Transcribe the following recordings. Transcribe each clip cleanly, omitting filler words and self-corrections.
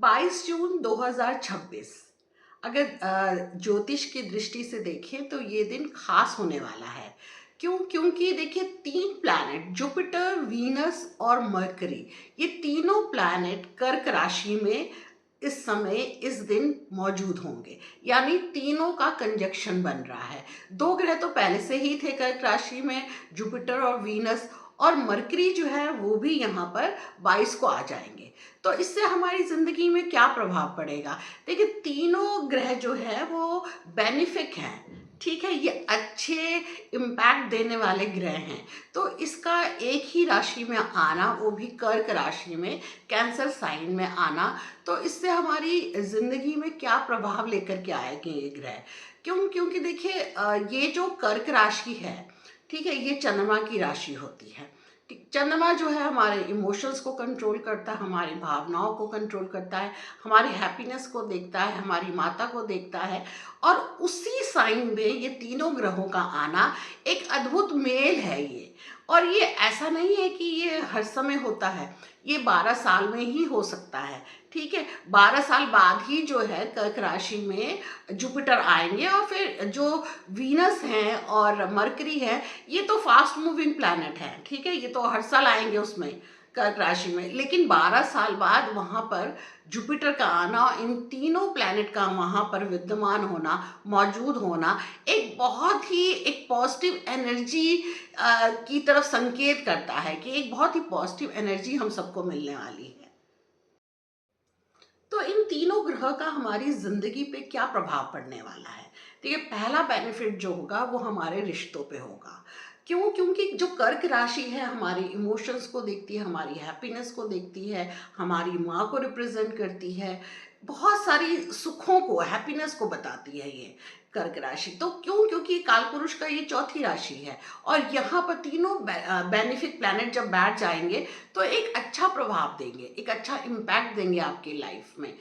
22 जून 2026 अगर ज्योतिष की दृष्टि से देखें तो ये दिन खास होने वाला है। क्यों? क्योंकि देखिए 3 प्लैनेट जुपिटर, वीनस और मरकरी, ये तीनों प्लैनेट कर्क राशि में इस समय इस दिन मौजूद होंगे। यानी तीनों का कंजक्शन बन रहा है। 2 ग्रह तो पहले से ही थे कर्क राशि में, जुपिटर और वीनस, और मरकरी जो है वो भी यहाँ पर 22 को आ जाएंगे। तो इससे हमारी जिंदगी में क्या प्रभाव पड़ेगा? देखिए तीनों ग्रह जो है वो बेनिफिक हैं, ठीक है, ये अच्छे इम्पैक्ट देने वाले ग्रह हैं। तो इसका एक ही राशि में आना, वो भी कर्क राशि में, कैंसर साइन में आना, तो इससे हमारी जिंदगी में क्या प्रभाव लेकर के आएंगे ये ग्रह? क्योंकि देखिए ये जो कर्क राशि है, ठीक है, ये चंद्रमा की राशि होती है। चंद्रमा जो है हमारे इमोशंस को कंट्रोल करता है, हमारी भावनाओं को कंट्रोल करता है, हमारी हैप्पीनेस को देखता है, हमारी माता को देखता है। और उसी साइन में ये तीनों ग्रहों का आना एक अद्भुत मेल है ये। और ये ऐसा नहीं है कि ये हर समय होता है, ये 12 साल में ही हो सकता है, ठीक है। 12 साल बाद ही जो है कर्क राशि में जुपिटर आएंगे, और फिर जो वीनस हैं और मरकरी है, ये तो फास्ट मूविंग प्लैनेट है, ठीक है, ये तो हर साल आएंगे उसमें कर्क राशि में। लेकिन 12 साल बाद वहाँ पर जुपिटर का आना, इन तीनों प्लैनेट का वहाँ पर विद्यमान होना, मौजूद होना, एक बहुत ही एक पॉजिटिव एनर्जी की तरफ संकेत करता है कि एक बहुत ही पॉजिटिव एनर्जी हम सबको मिलने वाली है। तो इन तीनों ग्रह का हमारी जिंदगी पे क्या प्रभाव पड़ने वाला है? देखिए पहला बेनिफिट जो होगा वो हमारे रिश्तों पे होगा। क्यों? क्योंकि जो कर्क राशि है हमारे इमोशंस को देखती है, हमारी हैप्पीनेस को देखती है, हमारी माँ को रिप्रेजेंट करती है, बहुत सारी सुखों को, हैप्पीनेस को बताती है ये कर्क राशि। तो क्यों? क्योंकि कालपुरुष का ये चौथी राशि है, और यहाँ पर तीनों बेनिफिक प्लैनेट जब बैठ जाएंगे तो एक अच्छा प्रभाव देंगे, एक अच्छा इम्पैक्ट देंगे आपकी लाइफ में।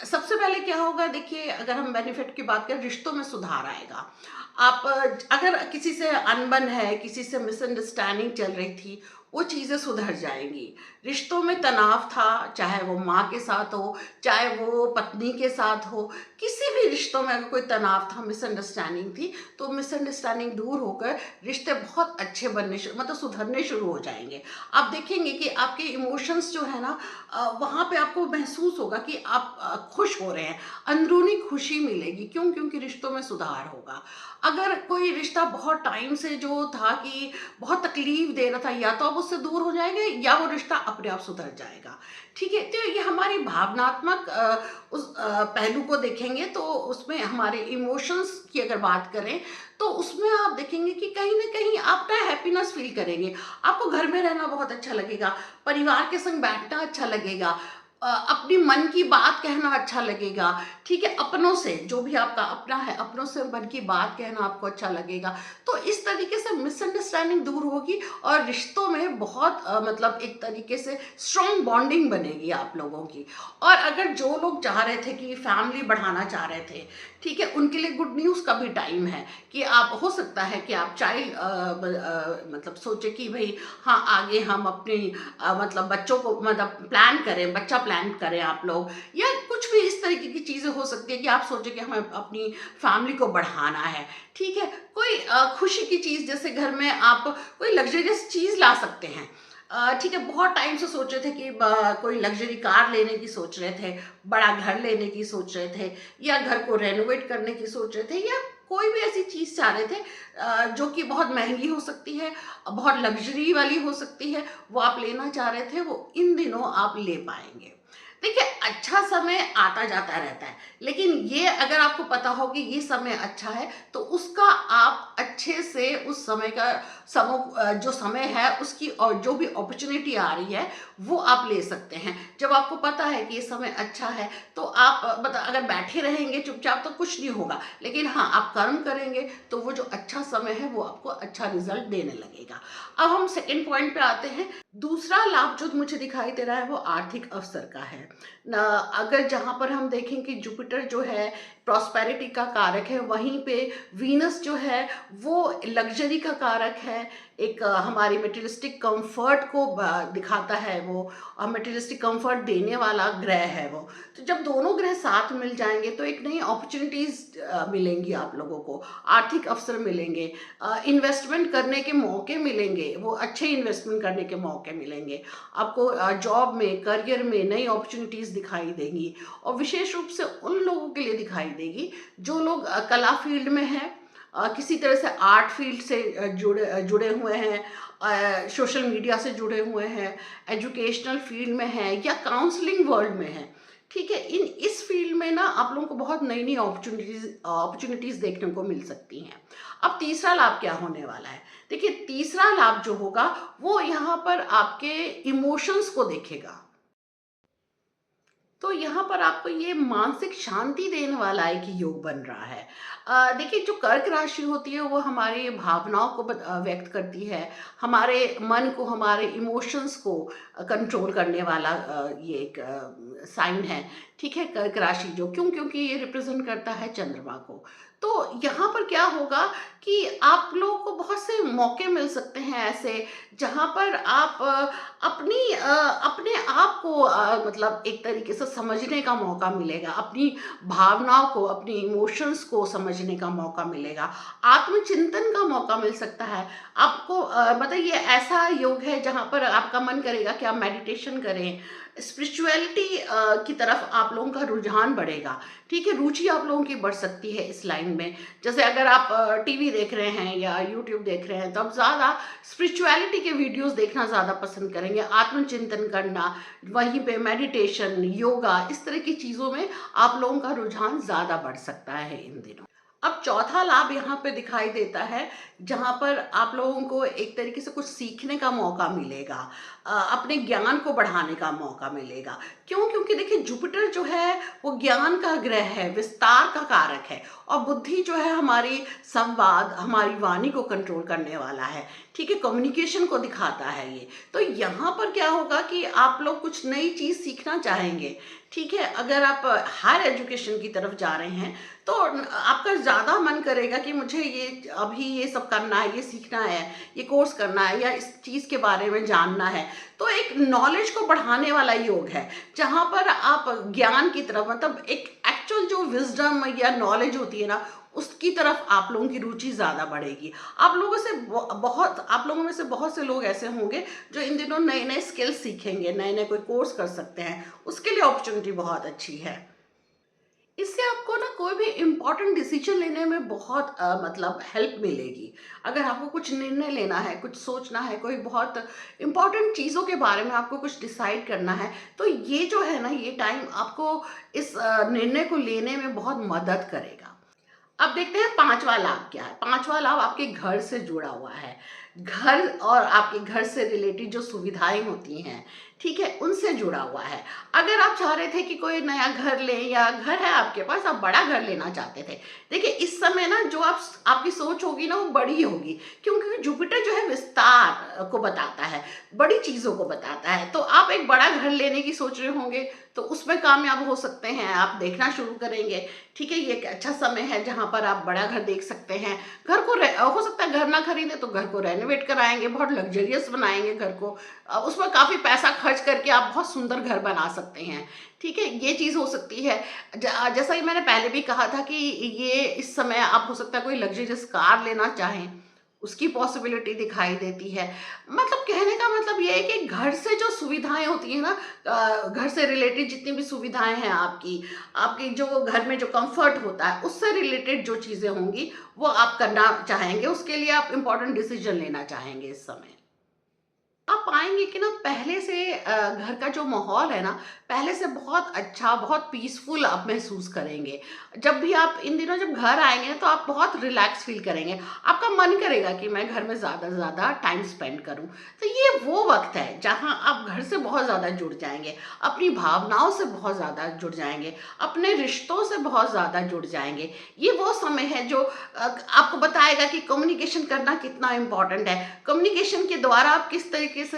सबसे पहले क्या होगा? देखिए अगर हम बेनिफिट की बात करें, रिश्तों में सुधार आएगा। आप अगर किसी से अनबन है, किसी से मिसअंडरस्टैंडिंग चल रही थी, वो चीज़ें सुधर जाएंगी। रिश्तों में तनाव था, चाहे वो माँ के साथ हो, चाहे वो पत्नी के साथ हो, किसी भी रिश्तों में अगर कोई तनाव था, मिसअंडरस्टैंडिंग थी, तो मिसअंडरस्टैंडिंग दूर होकर रिश्ते बहुत अच्छे बनने मतलब सुधरने शुरू हो जाएंगे। आप देखेंगे कि आपके इमोशंस जो है ना, वहाँ पे आपको महसूस होगा कि आप खुश हो रहे हैं, अंदरूनी खुशी मिलेगी। क्यों? क्योंकि रिश्तों में सुधार होगा। अगर कोई रिश्ता बहुत टाइम से जो था कि बहुत तकलीफ दे रहा था, या तो आप उससे दूर हो जाएंगे या वो रिश्ता अपने आप सुधर जाएगा, ठीक है। तो ये हमारी भावनात्मक उस पहलू को देखेंगे, तो उसमें हमारे इमोशंस की अगर बात करें तो उसमें आप देखेंगे कि कहीं ना कहीं आप ना हैप्पीनेस फील करेंगे। आपको घर में रहना बहुत अच्छा लगेगा, परिवार के संग बैठना अच्छा लगेगा, अपनी मन की बात कहना अच्छा लगेगा, ठीक है, अपनों से, जो भी आपका अपना है, अपनों से मन की बात कहना आपको अच्छा लगेगा। तो इस तरीके से मिसअंडरस्टैंडिंग दूर होगी और रिश्तों में बहुत मतलब एक तरीके से स्ट्रॉन्ग बॉन्डिंग बनेगी आप लोगों की। और अगर जो लोग चाह रहे थे कि फैमिली बढ़ाना चाह रहे थे, ठीक है, उनके लिए गुड न्यूज़ का भी टाइम है कि आप, हो सकता है कि आप चाइल्ड मतलब सोचे कि भाई हाँ आगे हम अपनी मतलब बच्चों को मतलब प्लान करें, बच्चा प्लान करें आप लोग, या कुछ भी इस तरीके की चीज़ें हो सकती है कि आप सोचें कि हमें अपनी फैमिली को बढ़ाना है, ठीक है। कोई खुशी की चीज़, जैसे घर में आप कोई लग्जरियस चीज़ ला सकते हैं, ठीक है। बहुत टाइम से सोच रहे थे कि कोई लग्जरी कार लेने की सोच रहे थे, बड़ा घर लेने की सोच रहे थे, या घर को रेनोवेट करने की सोच रहे थे, या कोई भी ऐसी चीज़ चाह रहे थे जो कि बहुत महंगी हो सकती है, बहुत लग्जरी वाली हो सकती है, वो आप लेना चाह रहे थे, वो इन दिनों आप ले पाएंगे। देखिए अच्छा समय आता जाता रहता है, लेकिन ये अगर आपको पता हो कि ये समय अच्छा है, तो उसका आप अच्छे से उस समय का जो समय है उसकी, और जो भी अपॉर्चुनिटी आ रही है वो आप ले सकते हैं। जब आपको पता है कि ये समय अच्छा है, तो आप मतलब अगर बैठे रहेंगे चुपचाप तो कुछ नहीं होगा, लेकिन हाँ आप कर्म करेंगे तो वो जो अच्छा समय है वो आपको अच्छा रिजल्ट देने लगेगा। अब हम सेकेंड पॉइंट पे आते हैं। दूसरा लाभ जो मुझे दिखाई दे रहा है वो आर्थिक अवसर का है। न अगर जहाँ पर हम देखें कि जुपिटर जो है प्रॉस्पेरिटी का कारक है, वहीं पे वीनस जो है वो लग्जरी का कारक है। एक हमारी मटेरियलिस्टिक कंफर्ट को दिखाता है, वो मटेरियलिस्टिक कंफर्ट देने वाला ग्रह है वो। तो जब दोनों ग्रह साथ मिल जाएंगे तो एक नई अपॉर्चुनिटीज मिलेंगी आप लोगों को, आर्थिक अवसर मिलेंगे, इन्वेस्टमेंट करने के मौके मिलेंगे, वो अच्छे इन्वेस्टमेंट करने के मौके मिलेंगे आपको, जॉब में, करियर में नई अपॉर्चुनिटीज़ दिखाई देंगी। और विशेष रूप से उन लोगों के लिए दिखाई देगी जो लोग कला फील्ड में हैं, किसी तरह से आर्ट फील्ड से जुड़े हुए हैं, सोशल मीडिया से जुड़े हुए हैं, एजुकेशनल फील्ड में हैं या काउंसलिंग वर्ल्ड में हैं। ठीक है, इस फील्ड में ना आप लोगों को बहुत नई नई अपॉर्चुनिटीज़ देखने को मिल सकती हैं। अब तीसरा लाभ क्या होने वाला है? देखिए, तीसरा लाभ जो होगा वो यहाँ पर आपके इमोशंस को देखेगा। तो यहाँ पर आपको ये मानसिक शांति देने वाला एक योग बन रहा है। देखिए, जो कर्क राशि होती है वो हमारी भावनाओं को व्यक्त करती है, हमारे मन को, हमारे इमोशंस को कंट्रोल करने वाला ये एक साइन है। ठीक है, कर्क राशि जो क्योंकि ये रिप्रेजेंट करता है चंद्रमा को। तो यहाँ पर क्या होगा कि आप लोगों को बहुत से मौके मिल सकते हैं ऐसे, जहाँ पर आप अपने आप को मतलब एक तरीके से समझने का मौका मिलेगा, अपनी भावनाओं को, अपनी इमोशंस को समझने का मौका मिलेगा, आत्मचिंतन का मौका मिल सकता है आपको। मतलब ये ऐसा योग है जहाँ पर आपका मन करेगा कि आप मेडिटेशन करें, स्पिरिचुअलिटी की तरफ आप लोगों का रुझान बढ़ेगा। ठीक है, रुचि आप लोगों की बढ़ सकती है इस लाइन में। जैसे अगर आप टीवी देख रहे हैं या यूट्यूब देख रहे हैं तो आप ज़्यादा स्पिरिचुअलिटी के वीडियोस देखना ज़्यादा पसंद करेंगे, आत्मचिंतन करना, वहीं पे मेडिटेशन, योगा, इस तरह की चीज़ों में आप लोगों का रुझान ज़्यादा बढ़ सकता है इन दिनों। अब चौथा लाभ यहाँ पे दिखाई देता है, जहाँ पर आप लोगों को एक तरीके से कुछ सीखने का मौका मिलेगा, अपने ज्ञान को बढ़ाने का मौका मिलेगा। क्यों? क्योंकि देखिए, जुपिटर जो है वो ज्ञान का ग्रह है, विस्तार का कारक है, और बुद्धि जो है हमारी संवाद, हमारी वाणी को कंट्रोल करने वाला है। ठीक है, कम्युनिकेशन को दिखाता है ये। तो यहाँ पर क्या होगा कि आप लोग कुछ नई चीज़ सीखना चाहेंगे। ठीक है, अगर आप हायर एजुकेशन की तरफ जा रहे हैं तो आपका ज़्यादा मन करेगा कि मुझे ये अभी ये सब करना है, ये सीखना है, ये कोर्स करना है, या इस चीज़ के बारे में जानना है। तो एक नॉलेज को बढ़ाने वाला योग है, जहाँ पर आप ज्ञान की तरफ, मतलब एक एक्चुअल जो विजडम या नॉलेज होती है ना, उसकी तरफ आप लोगों की रुचि ज़्यादा बढ़ेगी। आप लोगों में से बहुत से लोग ऐसे होंगे जो इन दिनों नए नए स्किल्स सीखेंगे, नए नए कोई कोर्स कर सकते हैं, उसके लिए अपॉर्चुनिटी बहुत अच्छी है। इससे आपको ना कोई भी इम्पोर्टेंट डिसीजन लेने में बहुत मतलब हेल्प मिलेगी। अगर आपको कुछ निर्णय लेना है, कुछ सोचना है, कोई बहुत इम्पोर्टेंट चीज़ों के बारे में आपको कुछ डिसाइड करना है, तो ये जो है ना, ये टाइम आपको इस निर्णय को लेने में बहुत मदद करेगा। अब देखते हैं पांचवा लाभ क्या है। पांचवा लाभ आपके घर से जुड़ा हुआ है। घर और आपके घर से रिलेटेड जो सुविधाएं होती हैं, ठीक है, उनसे जुड़ा हुआ है। अगर आप चाह रहे थे कि कोई नया घर लें, या घर है आपके पास, आप बड़ा घर लेना चाहते थे, देखिए इस समय ना जो आपकी सोच होगी ना वो बड़ी होगी, क्योंकि जुपिटर जो है विस्तार को बताता है, बड़ी चीज़ों को बताता है। तो आप एक बड़ा घर लेने की सोच रहे होंगे तो उसमें कामयाब हो सकते हैं, आप देखना शुरू करेंगे। ठीक है, ये एक अच्छा समय है जहाँ पर आप बड़ा घर देख सकते हैं। घर को हो सकता है घर ना खरीदे तो घर को रेनोवेट कराएंगे, बहुत लग्जरियस बनाएंगे घर को, उसमें काफ़ी पैसा खर्च करके आप बहुत सुंदर घर बना सकते हैं। ठीक है, ये चीज़ हो सकती है। जैसा कि मैंने पहले भी कहा था कि ये इस समय आप हो सकता है कोई लग्जरियस कार लेना चाहें, उसकी पॉसिबिलिटी दिखाई देती है। मतलब कहने का मतलब ये है कि घर से जो सुविधाएं होती हैं ना, घर से रिलेटेड जितनी भी सुविधाएं हैं आपकी, आपकी जो घर में जो कंफर्ट होता है, उससे रिलेटेड जो चीज़ें होंगी वो आप करना चाहेंगे, उसके लिए आप इम्पोर्टेंट डिसीजन लेना चाहेंगे इस समय। आप पाएँगे कि ना पहले से घर का जो माहौल है ना, पहले से बहुत अच्छा, बहुत पीसफुल आप महसूस करेंगे। जब भी आप इन दिनों जब घर आएँगे ना, तो आप बहुत रिलैक्स फ़ील करेंगे। आपका मन करेगा कि मैं घर में ज़्यादा से ज़्यादा टाइम स्पेंड करूँ। तो ये वो वक़्त है जहाँ आप घर से बहुत ज़्यादा जुड़ जाएँगे, अपनी भावनाओं से बहुत ज़्यादा जुड़ जाएँगे, अपने रिश्तों से बहुत ज़्यादा जुड़ जाएँगे। ये वो समय है जो आपको बताएगा कि कम्युनिकेशन करना कितना इम्पोर्टेंट है। कम्युनिकेशन के द्वारा आप किस तरीके से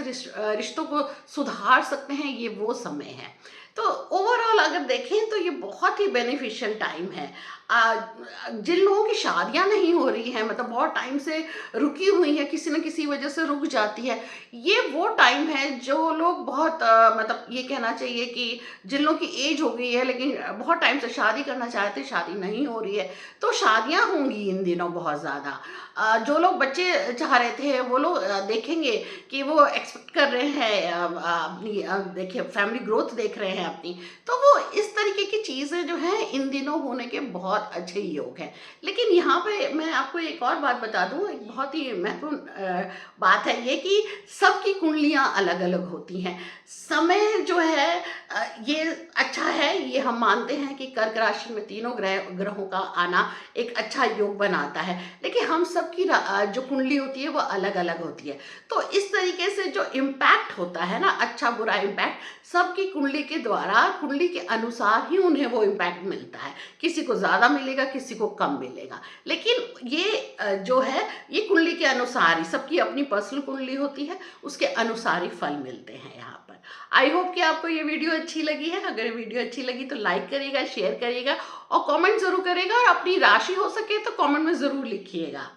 रिश्तों को सुधार सकते हैं, ये वो समय है। तो ओवरऑल अगर देखें तो ये बहुत ही बेनिफिशियल टाइम है। जिन लोगों की शादियां नहीं हो रही हैं, मतलब बहुत टाइम से रुकी हुई है, किसी न किसी वजह से रुक जाती है, ये वो टाइम है जो लोग बहुत मतलब ये कहना चाहिए कि जिन लोगों की एज हो गई है लेकिन बहुत टाइम से शादी करना चाहते हैं, शादी नहीं हो रही है, तो शादियां होंगी इन दिनों बहुत ज़्यादा। जो लोग बच्चे चाह रहे थे वो लोग देखेंगे कि वो एक्सपेक्ट कर रहे हैं अपनी देखिए फैमिली ग्रोथ देख रहे हैं अपनी, तो वो इस तरीके की चीज़ें जो हैं इन दिनों होने के बहुत अच्छे योग हैं। लेकिन यहाँ पे मैं आपको एक और बात बता दूँ, एक बहुत ही महत्वपूर्ण बात है ये कि सबकी कुंडलियाँ अलग अलग होती हैं। समय जो है ये अच्छा है, ये हम मानते हैं कि कर्क राशि में तीनों ग्रहों का आना एक अच्छा योग बनाता है, लेकिन हम सबकी जो कुंडली होती है वो अलग अलग होती है। तो इस तरीके से जो इम्पैक्ट होता है ना, अच्छा बुरा इम्पैक्ट सबकी कुंडली के द्वारा, कुंडली के अनुसार ही उन्हें वो इम्पैक्ट मिलता है। किसी को ज़्यादा मिलेगा, किसी को कम मिलेगा, लेकिन ये जो है ये कुंडली के अनुसार ही, सबकी अपनी पर्सनल कुंडली होती है, उसके अनुसार ही फल मिलते हैं यहाँ पर। आई होप कि आपको ये वीडियो अच्छी लगी है। अगर ये वीडियो अच्छी लगी तो लाइक करिएगा, शेयर करिएगा और कमेंट ज़रूर करिएगा, और अपनी राशि हो सके तो कमेंट में ज़रूर लिखिएगा।